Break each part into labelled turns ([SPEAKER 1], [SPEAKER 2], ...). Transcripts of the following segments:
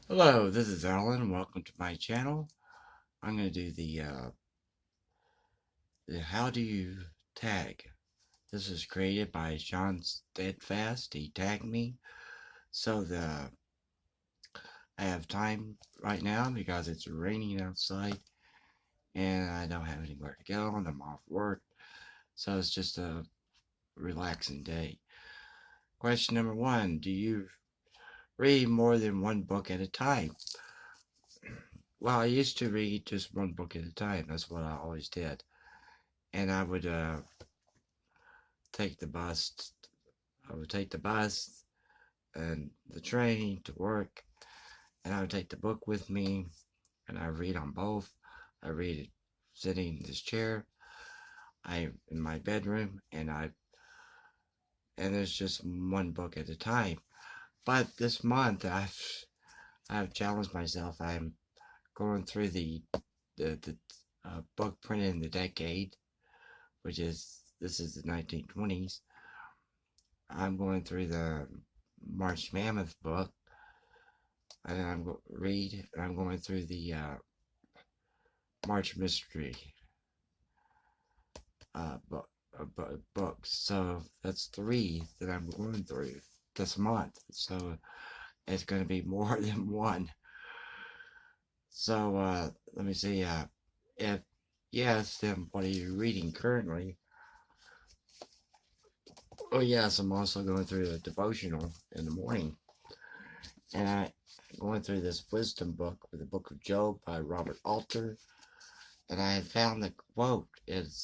[SPEAKER 1] Hello, this is Alan. Welcome to my channel. I'm going to do the How Do You Tag. This was created by Sean Steadfast. He tagged me. So I have time right now because it's raining outside and I don't have anywhere to go and I'm off work. So it's just a relaxing day. Question number one. Do you read more than one book at a time? Well, I used to read just one book at a time. That's what I always did. And take the bus. I would take the bus and the train to work, and I would take the book with me, and I read on both. I read it sitting in this chair. I in my bedroom, and there's just one book at a time. But this month, I've challenged myself. I'm going through the book printed in the decade, which is this is the 1920s. I'm going through the March Mammoth book, and I'm going through the March Mystery books. So that's three that I'm going through this month. So it's going to be more than one. So let me see. If yes, then what are you reading currently? Oh yes, I'm also going through a devotional in the morning, and I'm going through this wisdom book with the Book of Job by Robert Alter. And I had found the quote is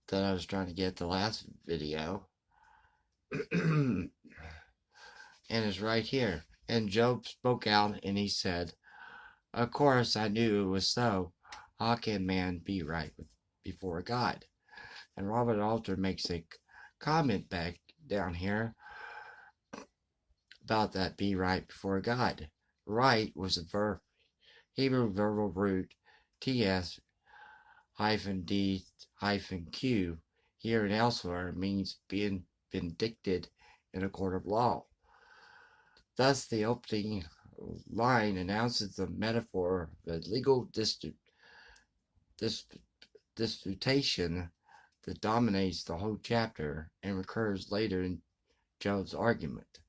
[SPEAKER 1] that I was trying to get the last video, and it's right here. And Job spoke out, and he said, "Of course, I knew it was so. How can man be right before God?" And Robert Alter makes a comment back down here about that be right before God. Right was a Hebrew verbal root ts hyphen d hyphen q here and elsewhere means being vindicted in a court of law. Thus, the opening line announces the metaphor of a legal disputation that dominates the whole chapter and recurs later in Job's argument.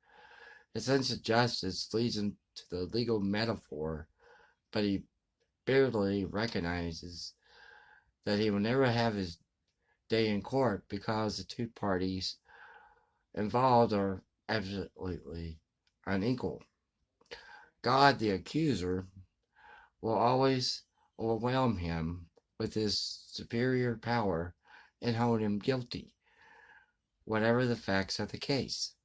[SPEAKER 1] His sense of justice leads him to the legal metaphor, but he barely recognizes that he will never have his day in court because the two parties involved are absolutely unequal. God, the accuser, will always overwhelm him with his superior power and hold him guilty, whatever the facts of the case.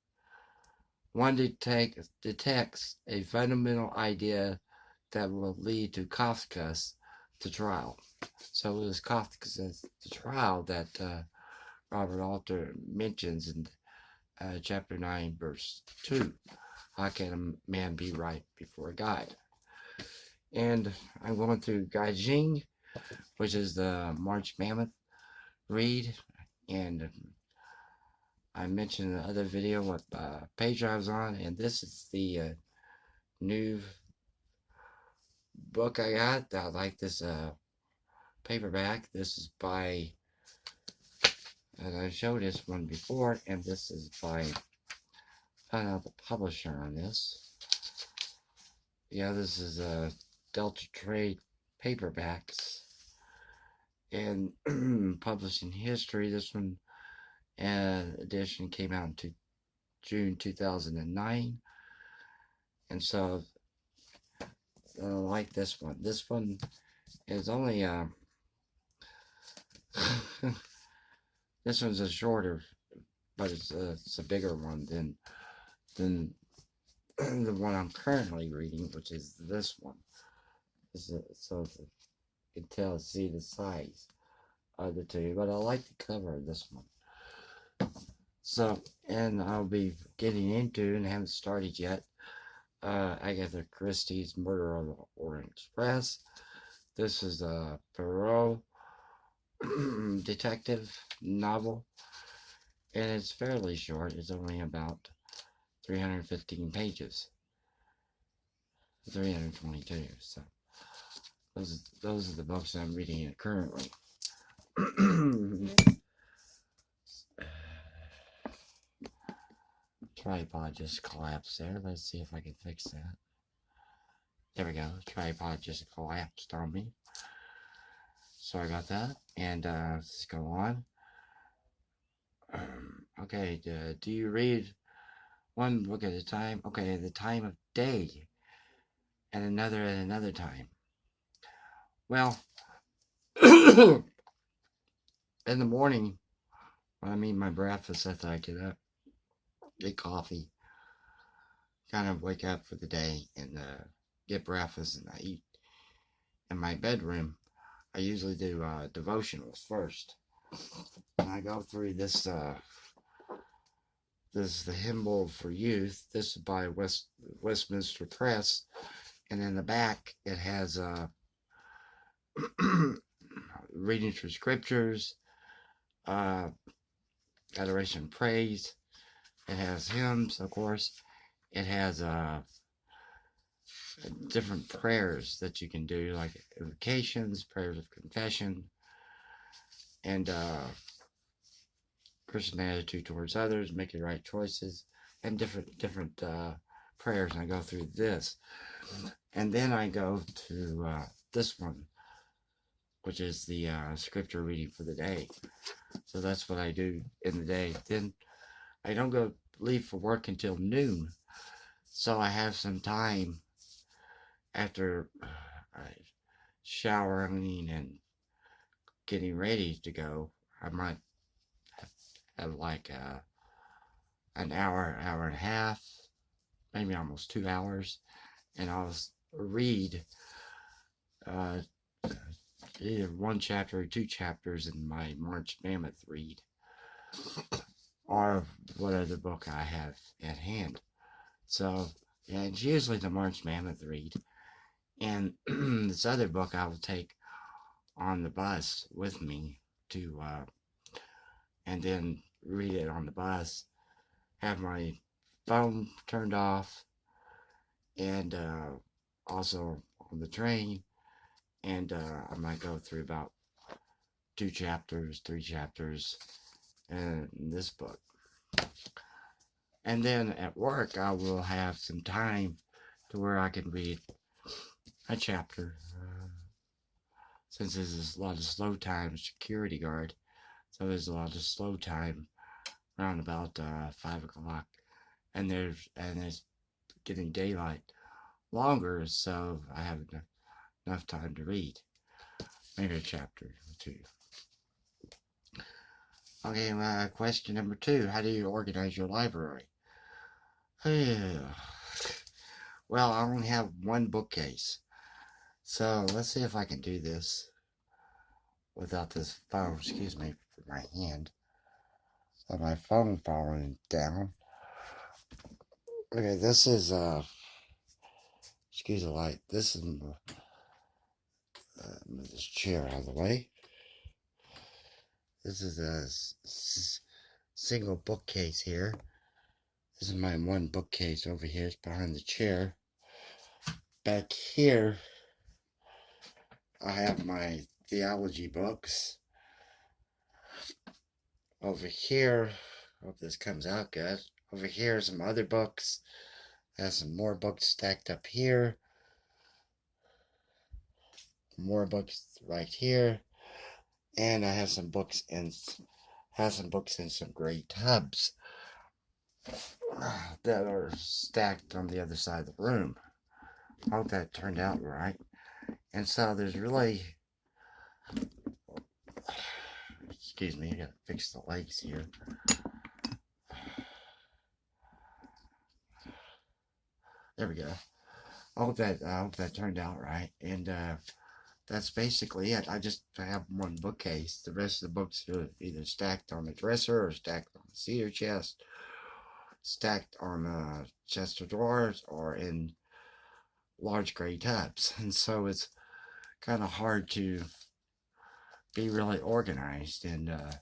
[SPEAKER 1] One detects a fundamental idea that will lead to Kafka's The Trial. So it was Kafka's The Trial that Robert Alter mentions in chapter 9, verse 2. How can a man be right before God? And I'm going through Gaijing, which is the March Mammoth read. And I mentioned in the other video what page I was on. And this is the new book I got. I like this paperback. This is by, and I showed this one before, and this is by, I don't know the publisher on this. Yeah, this is Delta Trade paperbacks and published in history. This one edition came out in June 2009, and so I like this one. This one is only this one's a shorter, but it's a bigger one than the one I'm currently reading, which is this one. So you can see the size of the two, but I like the cover of this one. So, and I'll be getting into, and haven't started yet, Agatha Christie's Murder on the Orient Express. This is a Poirot detective novel, and it's fairly short. It's only about 315 pages. 322. So those are the books I'm reading currently. Tripod just collapsed there. Let's see if I can fix that. There we go. Tripod just collapsed on me. Sorry about that. And let's go on. Okay, do you read one book at a time? Okay, the time of day, and another at another time. Well, in the morning, when I meet my breakfast, after I get up, get coffee, kind of wake up for the day, and get breakfast, and I eat. In my bedroom, I usually do devotionals first. And I go through this. This is the Hymnal for Youth. This is by Westminster Press, and in the back it has reading through scriptures, adoration and praise. It has hymns, of course. It has different prayers that you can do, like invocations, prayers of confession, and Christian attitude towards others, making right choices, and different prayers. And I go through this, and then I go to this one, which is the scripture reading for the day. So that's what I do in the day. Then I don't leave for work until noon, so I have some time after showering and getting ready to go. I might have like an hour and a half, maybe almost 2 hours, and I'll read either one chapter or two chapters in my March Mammoth read, or what other book I have at hand. So, yeah, it's usually the March Mammoth read. And this other book I will take on the bus with me to, and then read it on the bus, have my phone turned off, and also on the train, and I might go through about 2 chapters, 3 chapters in this book. And then at work, I will have some time to where I can read a chapter. Since there's a lot of slow time, security guard, so there's a lot of slow time around about 5 o'clock, and it's getting daylight longer, so I have enough time to read, maybe a chapter or 2. Okay, question number 2: how do you organize your library? Well, I only have one bookcase, so let's see if I can do this without this phone. Excuse me for my hand. So my phone falling down. Okay, this is excuse the light. This is move this chair out of the way. This is a single bookcase here. This is my one bookcase over here. It's behind the chair. Back here, I have my theology books. Over here, hope this comes out good. Over here, some other books. I have some more books stacked up here. More books right here. And I have some books in some gray tubs that are stacked on the other side of the room. I hope that turned out right. And so there's really, excuse me, I gotta fix the legs here. There we go. I hope that turned out right. And that's basically it. I just have one bookcase. The rest of the books are either stacked on the dresser or stacked on the cedar chest, stacked on a chest of drawers, or in large gray tubs. And so it's kind of hard to be really organized. And the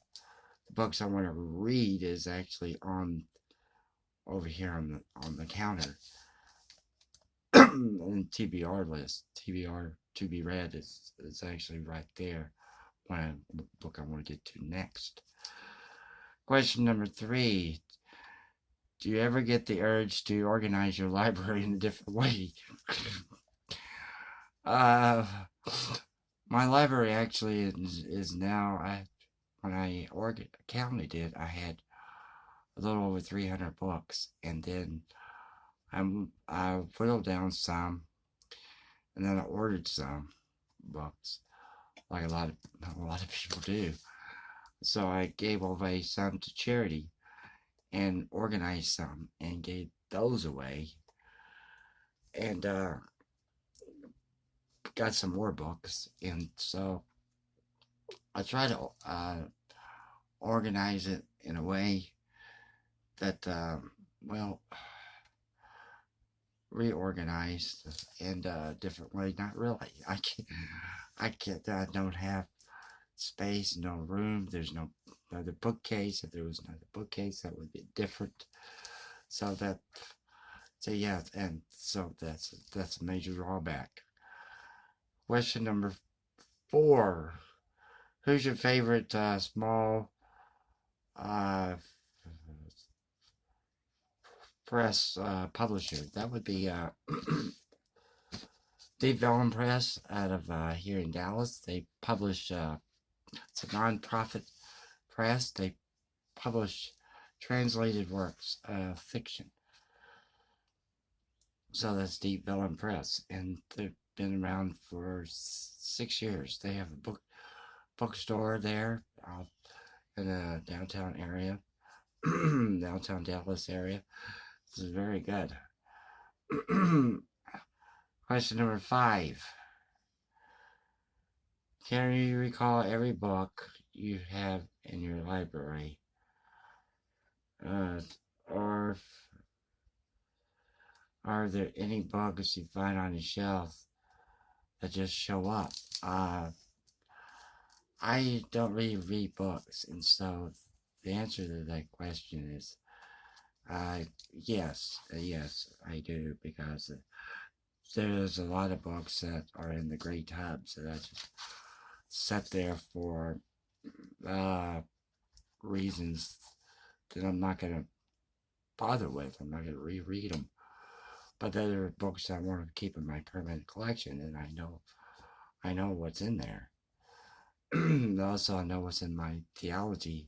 [SPEAKER 1] books I want to read is actually over here on the counter. and TBR list. TBR to be read is actually right there. One book I want to get to next. Question number 3. Do you ever get the urge to organize your library in a different way? uh, my library actually is now, when I counted it, I had a little over 300 books, and then I whittled down some, and then I ordered some books, like a lot of people do. So I gave away some to charity, and organized some, and gave those away, and got some more books, and so I try to organize it in a way that, well, reorganized in a different way. Not really. I don't have space, no room. There's no another bookcase. If there was another bookcase, that would be different. So yeah, and so that's a major drawback. Question number 4. Who's your favorite small press publisher? That would be Deep Vellum Press out of here in Dallas. They publish, it's a non-profit press. They publish translated works of fiction. So that's Deep Vellum Press, and they've been around for 6 years. They have a bookstore there in the downtown area, downtown Dallas area. This is very good. Question number 5. Can you recall every book you have in your library? Or are there any books you find on the shelf that just show up? I don't really read books, and so the answer to that question is yes, I do, because there's a lot of books that are in the gray tubs that I just set there for reasons that I'm not going to bother with. I'm not going to reread them. But there are books I want to keep in my permanent collection, and I know what's in there. Also, I know what's in my theology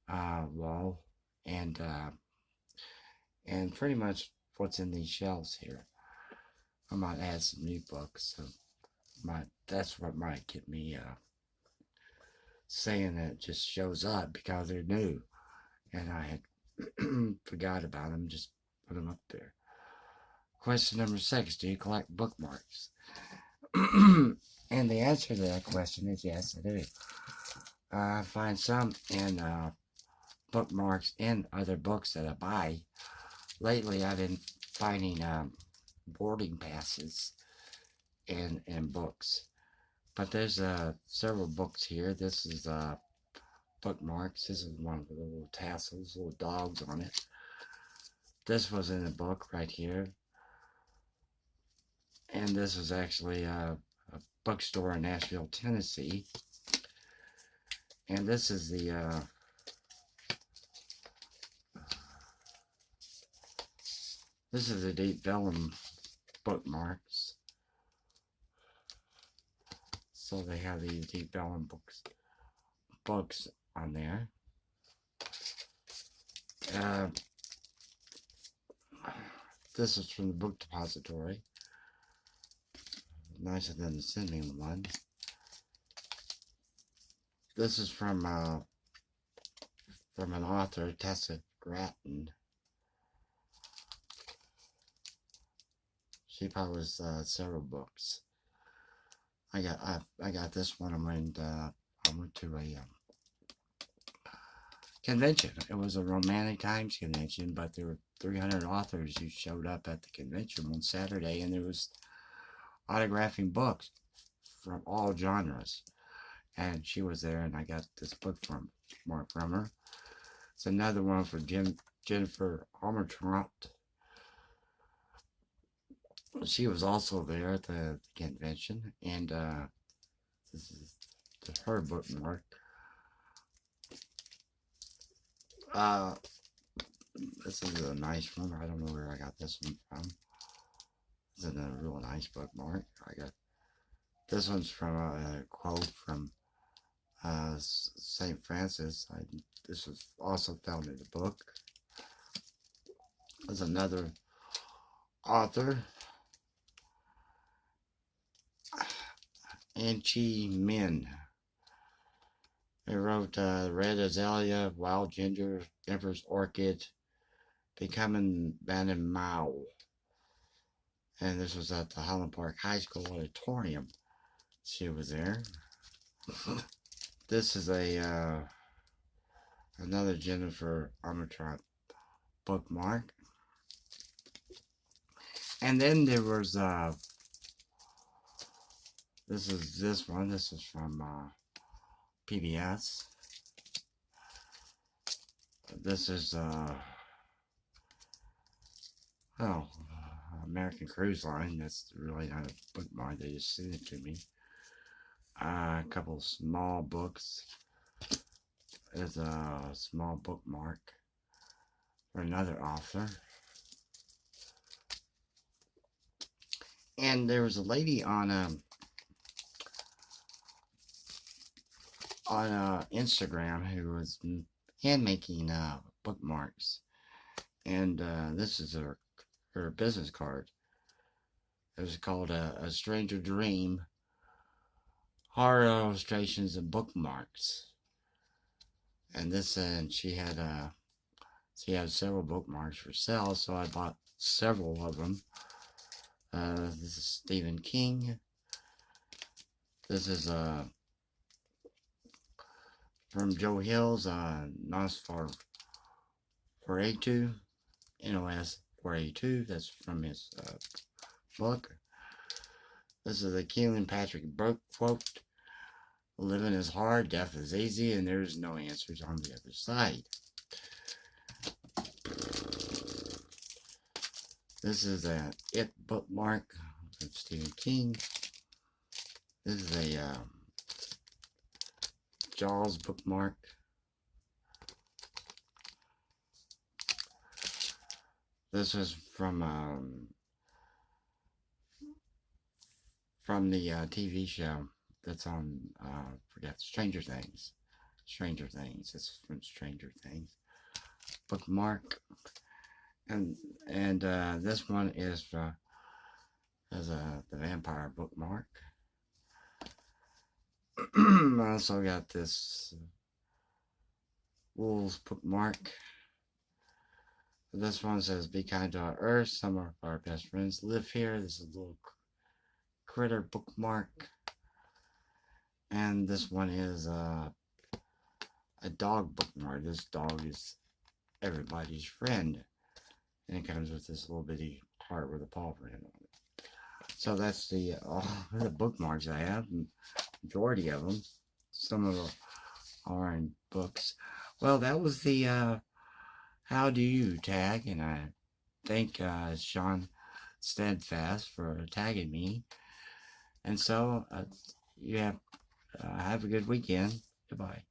[SPEAKER 1] wall, and pretty much what's in these shelves here. I might add some new books, so that's what might get me saying that it just shows up because they're new, and I had forgot about them, just put them up there. Question number 6, do you collect bookmarks? And the answer to that question is yes, I do. I find some in bookmarks in other books that I buy. Lately, I've been finding boarding passes in books. But there's several books here. This is bookmarks. This is one of the little tassels, little dogs on it. This was in a book right here. And this was actually a bookstore in Nashville, Tennessee. And this is the Deep Vellum bookmarks. So they have these Deep Vellum books on there. This is from the book depository. Nicer than the sending one. This is from an author, Tessa Grattan. She published several books. I got this one when I went to a convention. It was a Romantic Times convention, but there were 300 authors who showed up at the convention one Saturday, and there was autographing books from all genres. And she was there, and I got this book from her. It's another one from Jennifer Armentrout. She was also there at the convention, and this is her bookmark. Uh, this is a nice one. I don't know where I got this one from. This is a real nice bookmark. I got this one's from a quote from St. Francis. This was also found in the book. There's another author, Anchi Min. They wrote Red Azalea, Wild Ginger, Emperor's Orchid, Becoming Bannon Mao. And this was at the Highland Park High School auditorium. She was there. This is a another Jennifer Armentrout bookmark. And then there was this one. This is from PBS. This is American Cruise Line. That's really not a bookmark. They just sent it to me. A couple small books. There's a small bookmark for another author. And there was a lady on Instagram who was hand making bookmarks, and this is her business card. It was called a Stranger Dream: Horror Illustrations and Bookmarks. And this and she had several bookmarks for sale, so I bought several of them. This is Stephen King. This is from Joe Hill's NOS 482, NOS 482. That's from his book. This is a Keelan Patrick Burke quote. Living is hard, death is easy, and there's no answers on the other side. This is a It bookmark of Stephen King. This is a Jaws bookmark. This is from the TV show that's on forget Stranger Things. Stranger Things. It's from Stranger Things. Bookmark. And this one is as the vampire bookmark. I also got this Wolves bookmark. This one says, "Be kind to our earth. Some of our best friends live here." This is a little critter bookmark. And this one is a dog bookmark. This dog is everybody's friend. And it comes with this little bitty heart with a paw print on it. So that's the bookmarks I have. Majority of them. Some of them are in books. Well, that was the How Do You tag. And I thank Sean Steadfast for tagging me. And so you have a good weekend. Goodbye.